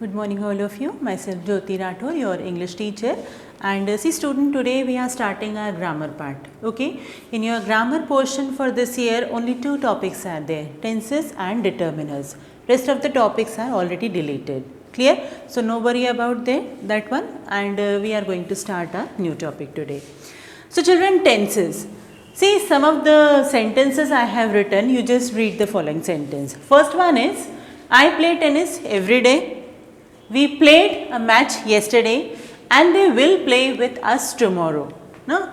Good morning all of you. Myself Jyoti Rathore, your English teacher, and see student, today we are starting our grammar part. Okay, in your grammar portion for this year only two topics are there, tenses and determiners. Rest of the topics are already deleted. Clear? So no worry about that one, and we are going to start a new topic today. So children, tenses. See, some of the sentences I have written, you just read the following sentence. First one is, I play tennis every day. We played a match yesterday and they will play with us tomorrow. No?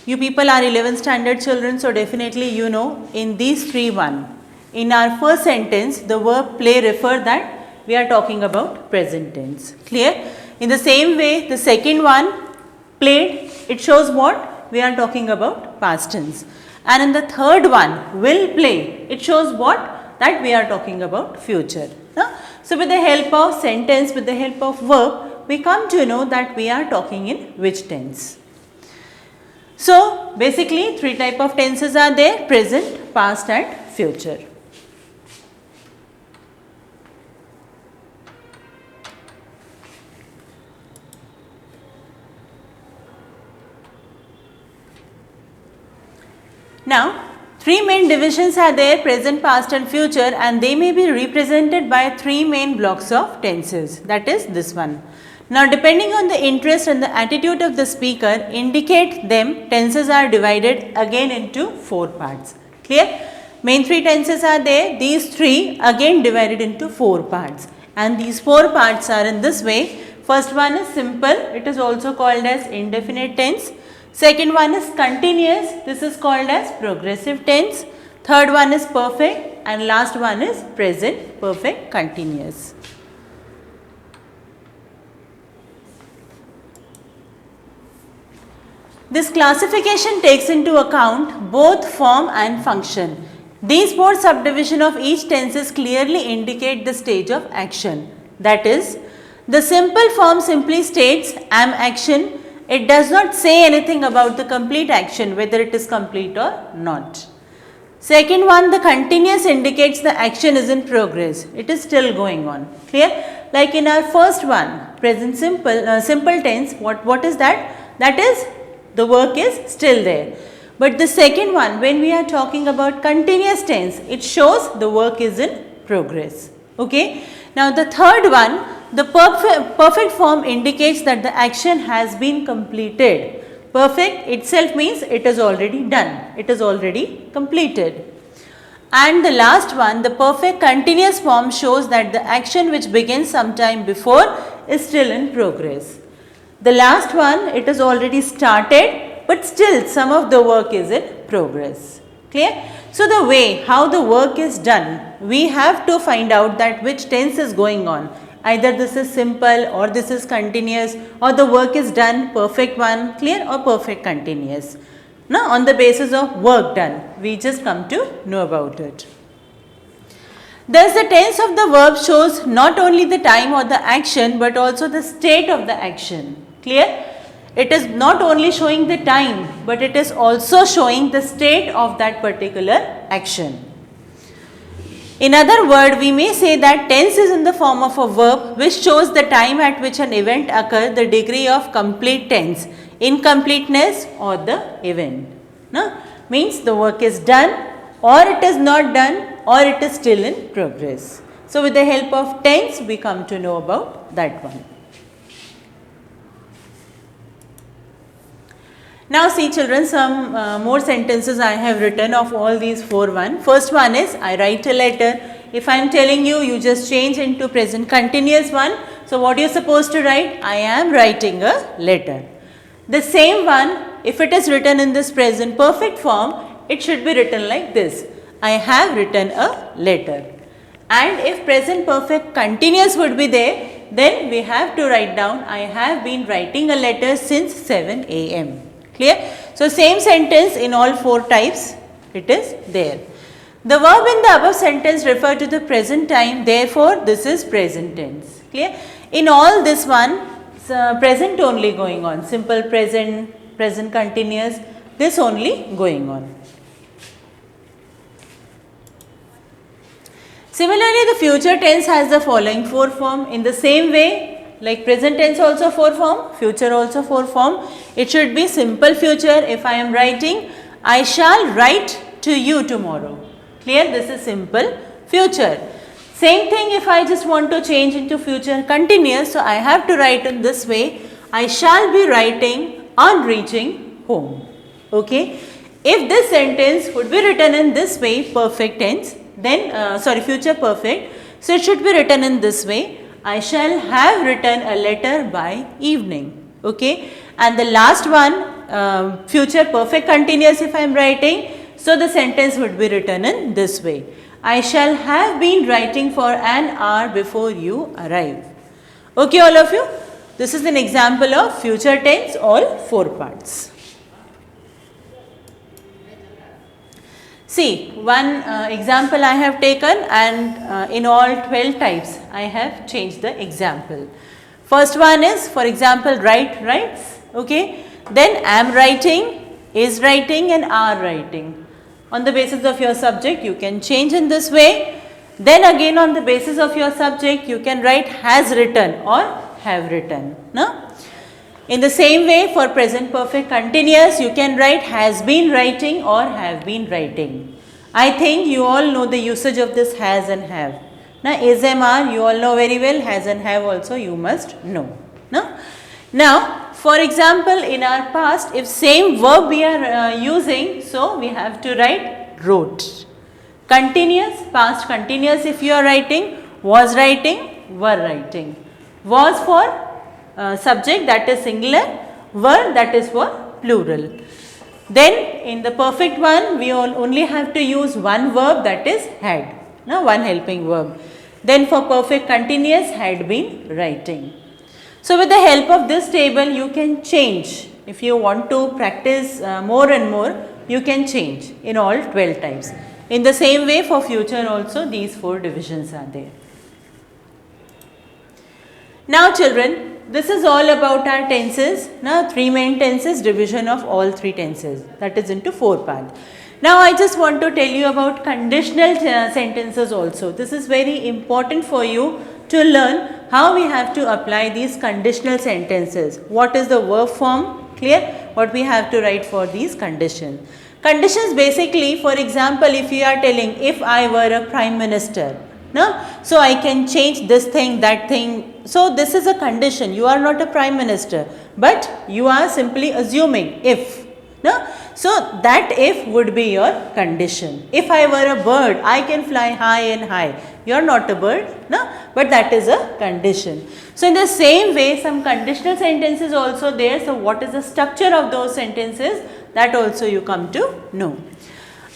You people are 11th standard children, so definitely you know in these three one. In our first sentence, the verb play refer that we are talking about present tense. Clear? In the same way, the second one, played, it shows what? We are talking about past tense. And in the third one, will play, it shows what? That we are talking about future. No? So with the help of sentence, with the help of verb, we come to know that we are talking in which tense. So basically three type of tenses are there, present, past and future. Now, three main divisions are there, present, past and future, and they may be represented by three main blocks of tenses, that is this one. Now, depending on the interest and the attitude of the speaker, indicate them, tenses are divided again into four parts. Clear? Main three tenses are there, these three again divided into four parts, and these four parts are in this way. First one is simple, it is also called as indefinite tense. Second one is continuous, this is called as progressive tense. Third one is perfect, and last one is present perfect continuous. This classification takes into account both form and function. These four subdivisions of each tenses clearly indicate the stage of action. That is, the simple form simply states am action. It does not say anything about the complete action, whether it is complete or not. Second one, the continuous indicates the action is in progress. It is still going on. Clear? Like in our first one, present simple, simple tense, what is that? That is, the work is still there. But the second one, when we are talking about continuous tense, it shows the work is in progress. Okay? Now the third one, the perfect form indicates that the action has been completed. Perfect itself means it is already done. It is already completed. And the last one, the perfect continuous form shows that the action which begins sometime before is still in progress. The last one, it is already started, but still some of the work is in progress. Clear? So the way how the work is done, we have to find out that which tense is going on. Either this is simple or this is continuous, or the work is done, perfect one, clear, or perfect continuous. Now on the basis of work done, we just come to know about it. Thus the tense of the verb shows not only the time or the action, but also the state of the action. Clear? It is not only showing the time, but it is also showing the state of that particular action. In other words, we may say that tense is in the form of a verb which shows the time at which an event occurs, the degree of complete tense, incompleteness or the event. No? Means the work is done or it is not done or it is still in progress. So with the help of tense, we come to know about that one. Now see children, some more sentences I have written of all these four one. First one is, I write a letter. If I am telling you, you just change into present continuous one. So what you are supposed to write? I am writing a letter. The same one, if it is written in this present perfect form, it should be written like this. I have written a letter. And if present perfect continuous would be there, then we have to write down, I have been writing a letter since 7 a.m. Clear? So same sentence in all four types, it is there. The verb in the above sentence refer to the present time, therefore this is present tense. Clear? In all this one, present only going on, simple present, present continuous, this only going on. Similarly, the future tense has the following 4 form. In the same way, like present tense also 4 form, future also 4 form. It should be simple future. If I am writing, I shall write to you tomorrow. Clear? This is simple future. Same thing if I just want to change into future continuous. So, I have to write in this way. I shall be writing on reaching home. Okay. If this sentence would be written in this way, perfect tense, then future perfect. So, it should be written in this way. I shall have written a letter by evening. Okay. And the last one, future perfect continuous if I am writing. So, the sentence would be written in this way. I shall have been writing for an hour before you arrive. Okay, all of you. This is an example of future tense, all 4 parts. See, one example I have taken, and in all 12 types I have changed the example. First one is, for example, write, writes, okay. Then am writing, is writing and are writing. On the basis of your subject you can change in this way. Then again on the basis of your subject you can write has written or have written. No? In the same way, for present perfect continuous, you can write has been writing or have been writing. I think you all know the usage of this has and have. Now, is, am, are, you all know very well. Has and have also you must know. No? Now, for example, in our past, if same verb we are using, so we have to write wrote. Continuous, past continuous if you are writing, was writing, were writing. Was for subject, that is singular, were, that is for plural. Then in the perfect one we only have to use one verb, that is had, no, one helping verb. Then for perfect continuous, had been writing. So with the help of this table you can change. If you want to practice more and more, you can change in all 12 types. In the same way for future also these 4 divisions are there. Now children, this is all about our tenses. Now 3 main tenses, division of all 3 tenses, that is into 4 parts. Now I just want to tell you about conditional sentences also. This is very important for you to learn how we have to apply these conditional sentences. What is the verb form? Clear? What we have to write for these conditions. Conditions basically, for example, if you are telling if I were a prime minister, no? So I can change this thing, that thing. So this is a condition. You are not a prime minister, but you are simply assuming if. No? So that if would be your condition. If I were a bird, I can fly high and high. You are not a bird, no? But that is a condition. So in the same way, some conditional sentences also there. So what is the structure of those sentences? That also you come to know.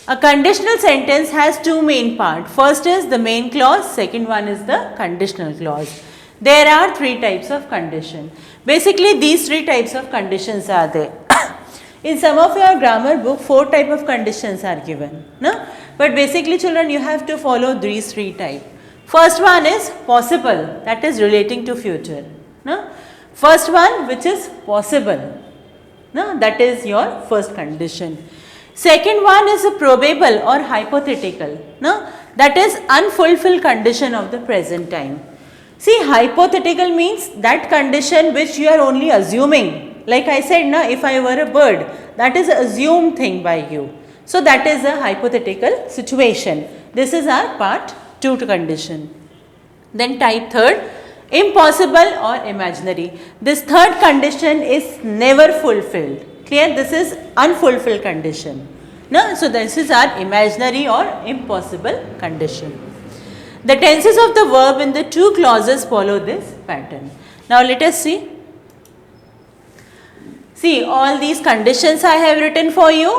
A conditional sentence has 2 main parts. First is the main clause, second one is the conditional clause. There are 3 types of condition. Basically these 3 types of conditions are there. In some of your grammar book 4 type of conditions are given. No? But basically children you have to follow these 3 types. First one is possible, that is relating to future. No? First one which is possible, no? That is your first condition. Second one is a probable or hypothetical, no? That is unfulfilled condition of the present time. See, hypothetical means that condition which you are only assuming. Like I said, na, if I were a bird, that is an assumed thing by you. So that is a hypothetical situation. This is our part 2 condition. Then type third, impossible or imaginary. This third condition is never fulfilled. Clear? This is unfulfilled condition. No? So this is our imaginary or impossible condition. The tenses of the verb in the 2 clauses follow this pattern. Now let us see. See, all these conditions I have written for you,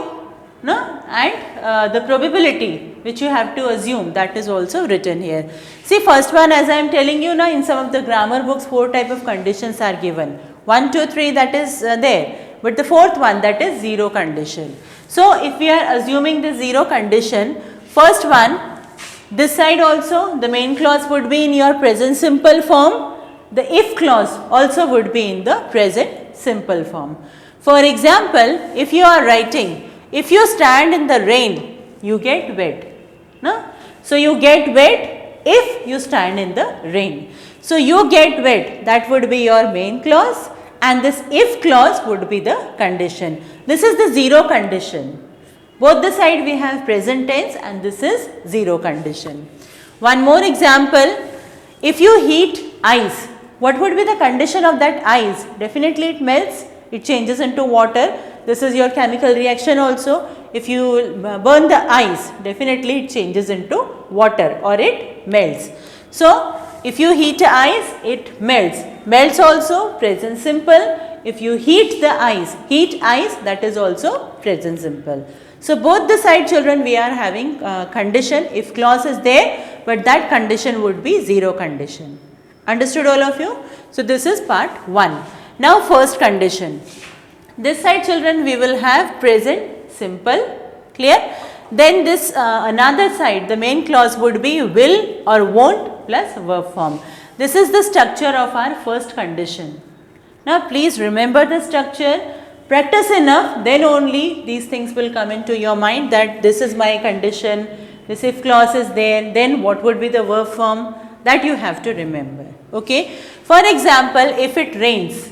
no? And the probability which you have to assume, that is also written here. See, first one, as I am telling you now, in some of the grammar books 4 type of conditions are given. 1, 2, 3, that is there, but the 4th one, that is 0 condition. So if we are assuming the 0 condition, first one, this side also the main clause would be in your present simple form. The if clause also would be in the present simple form. For example, if you are writing, if you stand in the rain, you get wet. No? So you get wet if you stand in the rain. So you get wet, that would be your main clause, and this if clause would be the condition. This is the zero condition. Both the side we have present tense and this is zero condition. One more example, if you heat ice, what would be the condition of that ice? Definitely it melts, it changes into water. This is your chemical reaction also. If you burn the ice, definitely it changes into water or it melts. So, if you heat ice, it melts. Melts also present simple. If you heat ice, that is also present simple. So, both the side children we are having condition if clause is there, but that condition would be zero condition. Understood all of you? So, this is part 1. Now, first condition. This side children we will have present simple, clear? Then this another side, the main clause would be will or won't plus verb form. This is the structure of our first condition. Now, please remember the structure. Practice enough, then only these things will come into your mind that this is my condition, this if clause is there, then what would be the verb form, that you have to remember. Okay. For example, if it rains,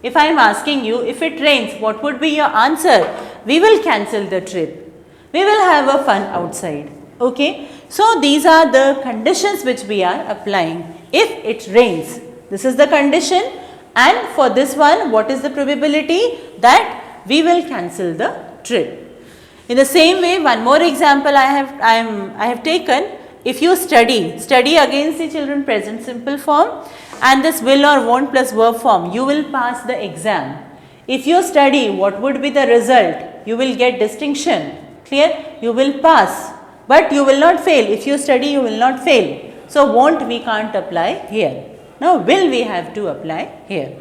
if I am asking you if it rains, what would be your answer? We will cancel the trip. We will have a fun outside. Okay. So, these are the conditions which we are applying. If it rains, this is the condition. And for this one, what is the probability? That we will cancel the trip. In the same way, one more example I have taken. If you study against the children present simple form and this will or won't plus verb form, you will pass the exam. If you study, what would be the result? You will get distinction. Clear? You will pass, but you will not fail. If you study, you will not fail. So, won't we can't apply here. Now, will we have to apply here.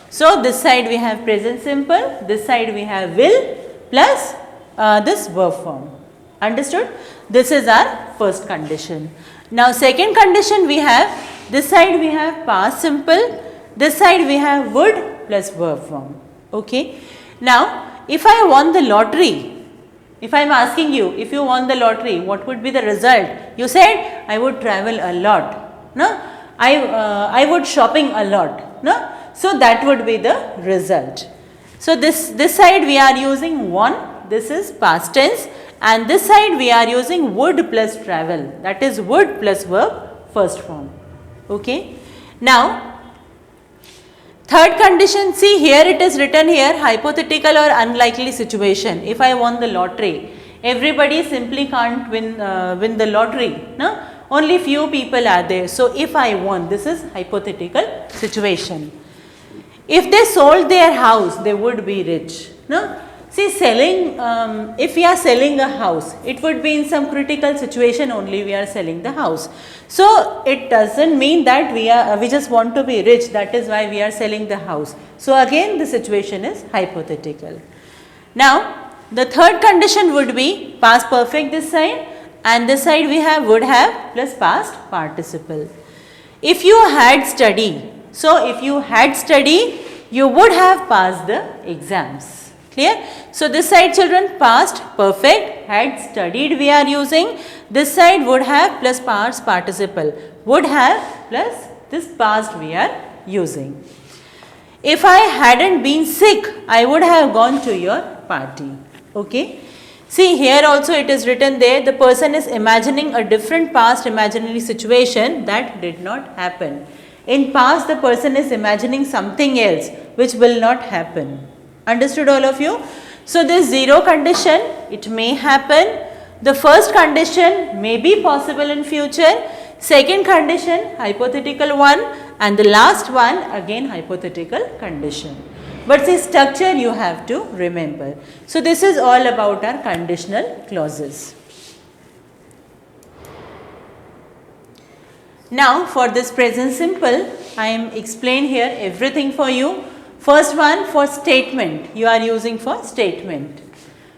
So, this side we have present simple, this side we have will plus this verb form. Understood? This is our first condition. Now, second condition we have, this side we have past simple, this side we have would plus verb form. Okay. Now, if I won the lottery, if I am asking you, if you won the lottery, what would be the result? You said, I would travel a lot. No? I would shopping a lot. No? So, that would be the result. So, this side we are using won, this is past tense, and this side we are using would plus travel, that is would plus verb first form. Okay. Now, third condition, see here it is written here hypothetical or unlikely situation. If I won the lottery, everybody simply can't win the lottery. No? Only few people are there. So, if I won, this is hypothetical situation. If they sold their house, they would be rich. No? See, selling, if we are selling a house, it would be in some critical situation only we are selling the house. So, it does not mean that we just want to be rich, that is why we are selling the house. So, again the situation is hypothetical. Now, the third condition would be past perfect this side, and this side we have would have plus past participle. If you had study, so if you had study, you would have passed the exams. Clear? So, this side children past perfect, had studied we are using, this side would have plus past participle, would have plus this past we are using. If I hadn't been sick, I would have gone to your party. Okay. See, here also it is written there, the person is imagining a different past imaginary situation that did not happen. In past, the person is imagining something else which will not happen. Understood all of you? So, this zero condition, it may happen. The first condition may be possible in future. Second condition, hypothetical one, and the last one again hypothetical condition. But the structure you have to remember. So, this is all about our conditional clauses. Now, for this present simple, I am explain here everything for you. First one, for statement, you are using for statement.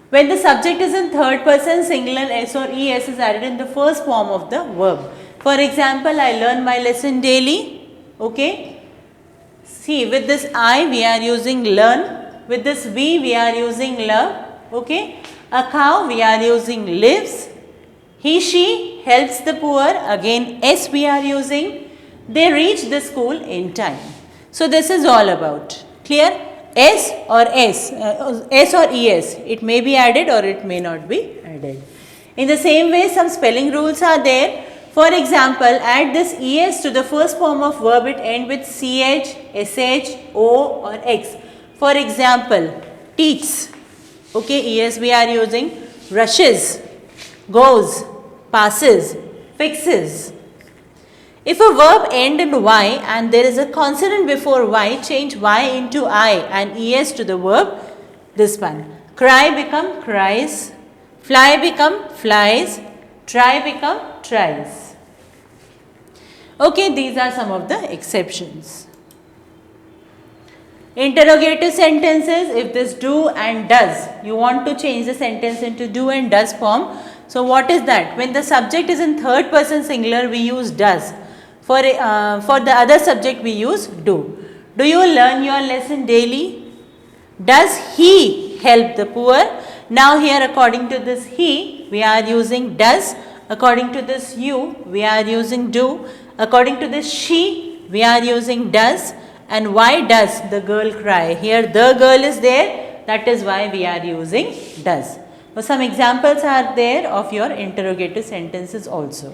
When the subject is in third person singular, S or ES is added in the first form of the verb. For example, I learn my lesson daily. Okay. See, with this I we are using learn, with this we are using love. Okay. A cow we are using lives. He, she, helps the poor, again S we are using. They reach the school in time. So this is all about. Clear? S or S or ES. It may be added or it may not be added. In the same way, some spelling rules are there. For example, add this ES to the first form of verb, it end with CH, SH, O or X. For example, teaches. Okay, ES we are using. Rushes, goes, passes, fixes. If a verb end in Y and there is a consonant before Y, change Y into I and ES to the verb, this one. Cry become cries, fly become flies, try become tries. Okay, these are some of the exceptions. Interrogative sentences, if this do and does, you want to change the sentence into do and does form. So what is that? When the subject is in third person singular, we use does. For the other subject, we use do. Do you learn your lesson daily? Does he help the poor? Now here according to this he, we are using does. According to this you, we are using do. According to this she, we are using does. And why does the girl cry? Here the girl is there, that is why we are using does. So some examples are there of your interrogative sentences also.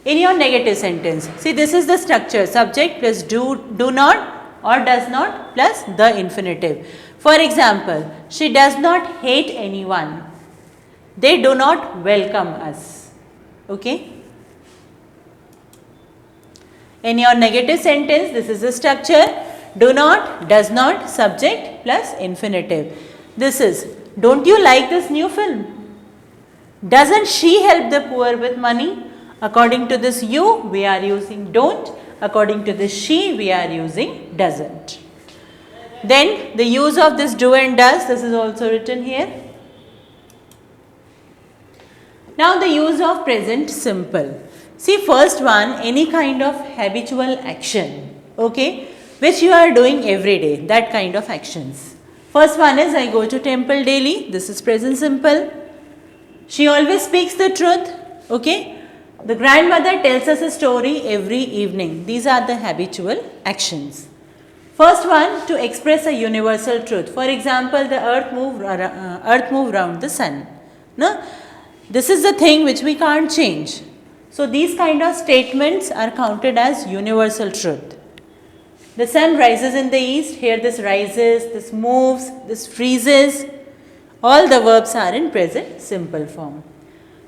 In your negative sentence, see this is the structure, subject plus do not or does not plus the infinitive. For example, she does not hate anyone. They do not welcome us. Okay. In your negative sentence, this is the structure, do not, does not, subject plus infinitive. This is, don't you like this new film? Doesn't she help the poor with money? According to this you, we are using don't. According to this she, we are using doesn't. Then the use of this do and does, this is also written here. Now the use of present simple. See first one, any kind of habitual action, okay, which you are doing every day, that kind of actions. First one is I go to temple daily, this is present simple. She always speaks the truth, okay. The grandmother tells us a story every evening. These are the habitual actions. First one, to express a universal truth. For example, the earth move around the sun. No? This is the thing which we can't change. So these kind of statements are counted as universal truth. The sun rises in the east, here this rises, this moves, this freezes. All the verbs are in present simple form.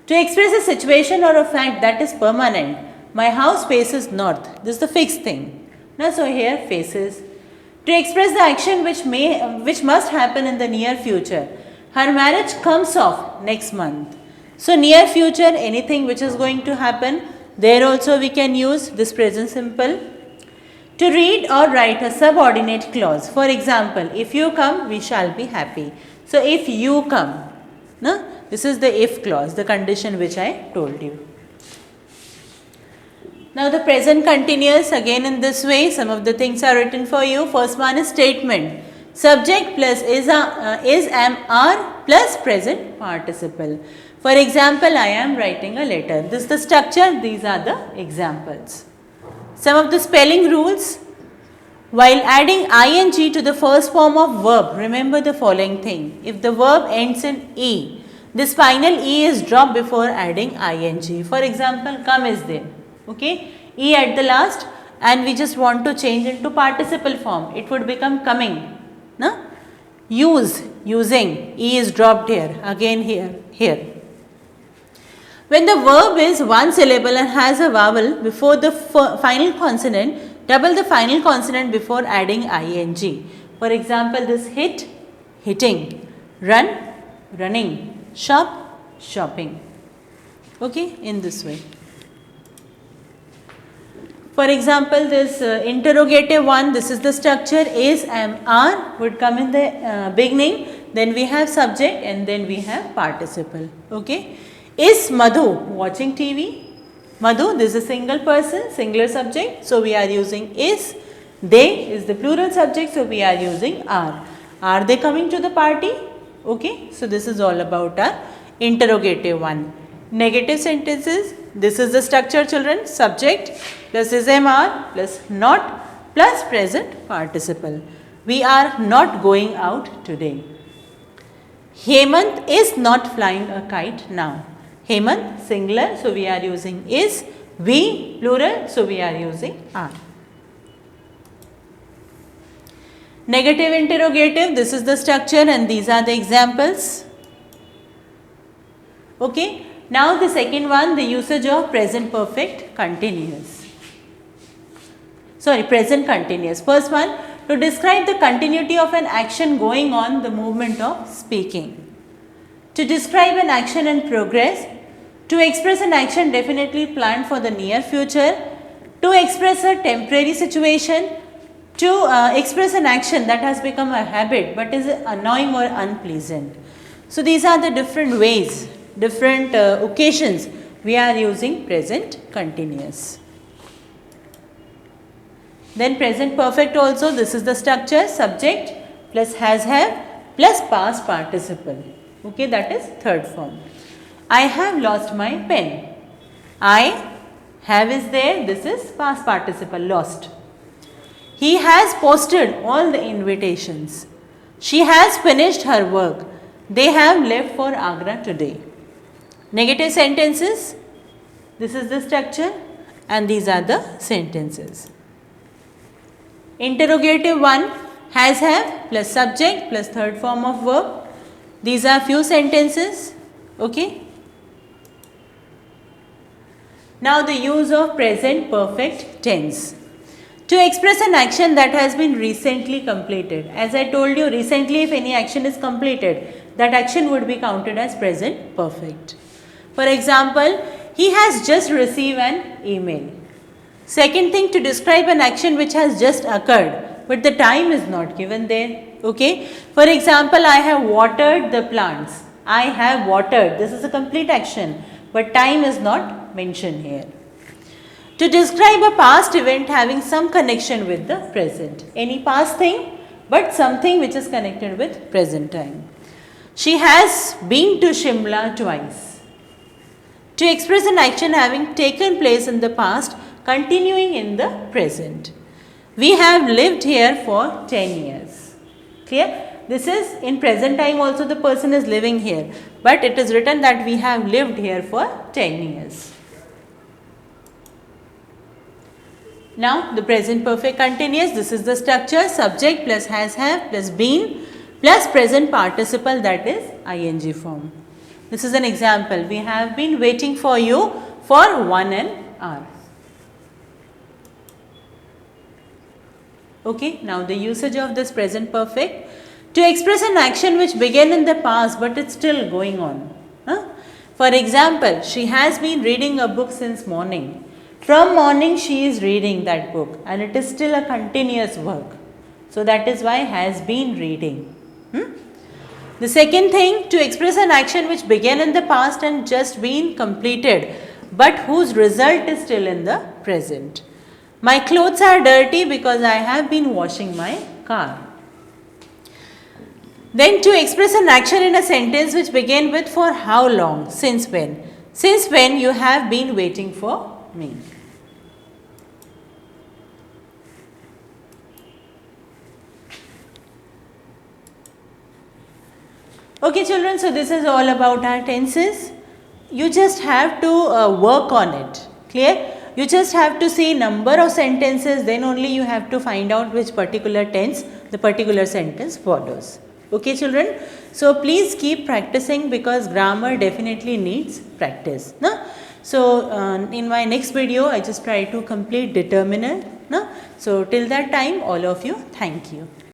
To express a situation or a fact that is permanent, my house faces north, this is the fixed thing. Now, so here faces. To express the action which must happen in the near future, her marriage comes off next month. So near future, anything which is going to happen, there also we can use this present simple. To read or write a subordinate clause. For example, if you come, we shall be happy. So if you come, no? This is the if clause, the condition which I told you. Now the present continuous, again in this way, some of the things are written for you. First one is statement. Subject plus is, am, are plus present participle. For example, I am writing a letter. This is the structure, these are the examples. Some of the spelling rules. While adding ing to the first form of verb, remember the following thing. If the verb ends in E, this final E is dropped before adding ing. For example, come is there. Okay, E at the last, and we just want to change into participle form. It would become coming. No? Use, using, E is dropped here, again here. When the verb is one syllable and has a vowel before the final consonant, double the final consonant before adding ing. For example, this hit, hitting, run, running, shop, shopping. Okay, in this way. For example, this interrogative one, this is the structure, is, am, are would come in the beginning, then we have subject and then we have participle. Okay. Is Madhu watching TV? Madhu, this is a single person, singular subject, so we are using is. They is the plural subject, so we are using are. Are they coming to the party? Okay, so this is all about our Interrogative 1. Negative sentences, this is the structure children, subject plus is MR plus not plus present participle. We are not going out today. Hemant is not flying a kite now. Hemant singular, so we are using is. We plural, so we are using are. Negative interrogative, this is the structure and these are the examples. Okay. Now the second one, the usage of present perfect continuous. Sorry, present continuous. First one, to describe the continuity of an action going on, the movement of speaking. To describe an action in progress. To express an action definitely planned for the near future. To express a temporary situation. To express an action that has become a habit but is annoying or unpleasant. So these are the different ways, different occasions we are using present continuous. Then present perfect also, this is the structure, subject plus has have plus past participle. Okay, that is third form. I have lost my pen. I have is there, this is past participle, lost. He has posted all the invitations. She has finished her work. They have left for Agra today. Negative sentences, this is the structure and these are the sentences. Interrogative 1, has have plus subject plus third form of verb. These are few sentences. Okay. Now the use of present perfect tense. To express an action that has been recently completed. As I told you, recently if any action is completed, that action would be counted as present perfect. For example, he has just received an email. Second thing, to describe an action which has just occurred, but the time is not given there. Okay. For example, I have watered the plants. I have watered. This is a complete action, but time is not mentioned here. To describe a past event having some connection with the present. Any past thing, but something which is connected with present time. She has been to Shimla twice. To express an action having taken place in the past, continuing in the present. We have lived here for 10 years. Clear? This is in present time also the person is living here, but it is written that we have lived here for 10 years. Now the present perfect continuous, this is the structure, subject plus has have plus been plus present participle, that is ing form. This is an example. We have been waiting for you for 1 hour. Okay. Now the usage of this present perfect. To express an action which began in the past but it's still going on. For example, she has been reading a book since morning. From morning she is reading that book and it is still a continuous work. So that is why has been reading. The second thing, to express an action which began in the past and just been completed, but whose result is still in the present. My clothes are dirty because I have been washing my car. Then to express an action in a sentence which began with for how long, since when. Since when you have been waiting for me. Okay children, so this is all about our tenses. You just have to work on it. Clear? You just have to see number of sentences, then only you have to find out which particular tense the particular sentence follows. Okay children? So please keep practicing because grammar definitely needs practice. No? So in my next video, I just try to complete determiner. No? So till that time, all of you, thank you.